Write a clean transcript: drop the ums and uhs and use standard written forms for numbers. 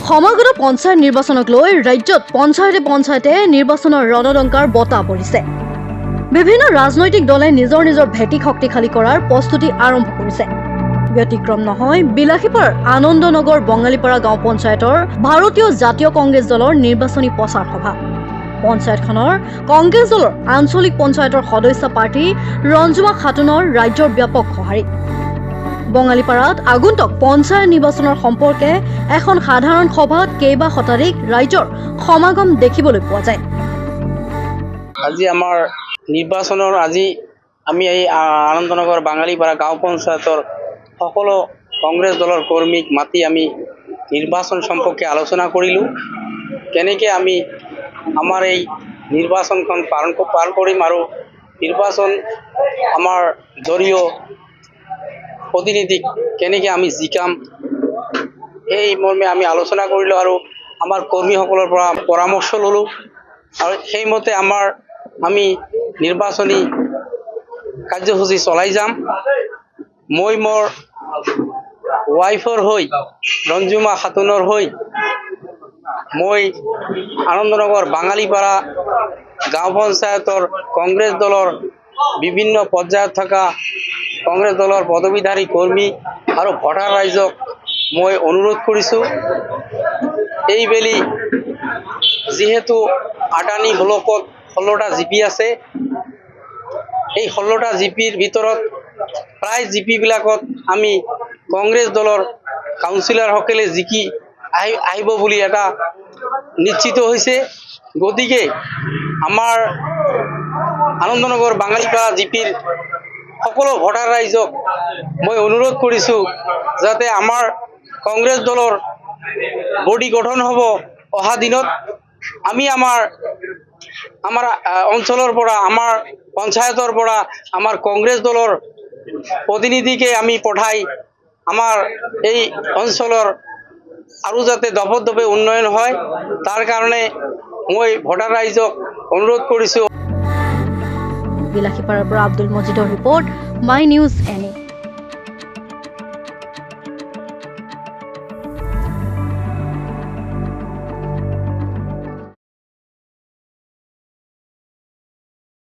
সমাগত পঞ্চায়ত নিৰ্বাচনক লৈ ৰাজ্যত পঞ্চায়তে নিৰ্বাচনৰ ৰণদংকাৰ বতাহ পৰিছে। বিভিন্ন ৰাজনৈতিক দলে নিজৰ ভেটি শক্তিশালী কৰাৰ প্ৰস্তুতি আৰম্ভ কৰিছে। ব্যতিক্ৰম নহয় বিলাসীপাৰাৰ আনন্দনগৰ বঙালীপাৰা গাঁও পঞ্চায়তৰ ভাৰতীয় জাতীয় কংগ্ৰেছ দলৰ নিৰ্বাচনী প্ৰচাৰ সভা। পঞ্চায়তখনৰ কংগ্ৰেছ দলৰ আঞ্চলিক পঞ্চায়তৰ সদস্য প্ৰাৰ্থী ৰঞ্জুমা খাতুনৰ ৰাজ্যৰ ব্যাপক সঁহাৰি। বঙালীপাৰাত আগন্তুক পঞ্চায়ত নিৰ্বাচনৰ সম্পৰ্কে এখন সাধাৰণ সভাত কেইবা শতাধিক ৰাইজৰ সমাগম দেখিবলৈ পোৱা যায়। আজি আমাৰ নিৰ্বাচনৰ আমি এই আনন্দনগৰ বাঙালীপাৰা গাঁও পঞ্চায়তৰ সকলো কংগ্ৰেছ দলৰ কৰ্মীক মাতি আমি নিৰ্বাচন সম্পৰ্কে আলোচনা কৰিলোঁ। কেনেকৈ আমি আমাৰ এই নিৰ্বাচনখন পাৰ কৰিম আৰু নিৰ্বাচন আমাৰ দলীয় প্ৰতিনিধিক কেনেকৈ আমি জিকাম, এই মৰ্মে আমি আলোচনা কৰিলোঁ আৰু আমাৰ কৰ্মীসকলৰ পৰা পৰামৰ্শ ল'লোঁ আৰু সেইমতে আমি নিৰ্বাচনী কাৰ্যসূচী চলাই যাম। মই মোৰ ৱাইফৰ হৈ ৰঞ্জুমা খাতুনৰ হৈ মই আনন্দনগৰ বাঙালীপাৰা গাঁও পঞ্চায়তৰ কংগ্ৰেছ দলৰ বিভিন্ন পৰ্যায়ত থকা কংগ্ৰেছ দলৰ পদবীধাৰী কৰ্মী আৰু ভোটাৰ ৰাইজক মই অনুৰোধ কৰিছোঁ, এইবেলি যিহেতু আদানী ব্লকত 16টা জিপি আছে, এই 16টা জিপিৰ ভিতৰত প্ৰায় জিপিবিলাকত আমি কংগ্ৰেছ দলৰ কাউন্সিলৰসকলে জিকি আহিব বুলি এটা নিশ্চিত হৈছে। গতিকে আমাৰ আনন্দনগৰ বাঙালীপাৰা জিপিৰ সকলো ভোটাৰ ৰাইজক মই অনুৰোধ কৰিছোঁ যাতে আমাৰ কংগ্ৰেছ দলৰ বডি গঠন হ'ব অহা দিনত, আমি আমাৰ অঞ্চলৰ পৰা আমাৰ পঞ্চায়তৰ পৰা আমাৰ কংগ্ৰেছ দলৰ প্ৰতিনিধিকে আমি পঠাই আমাৰ এই অঞ্চলৰ আৰু যাতে দপদপে উন্নয়ন হয় তাৰ কাৰণে মই ভোটাৰ ৰাইজক অনুৰোধ কৰিছোঁ। বিলাসীপাৰাৰ পৰা Abdul মজিদৰ report, my news any.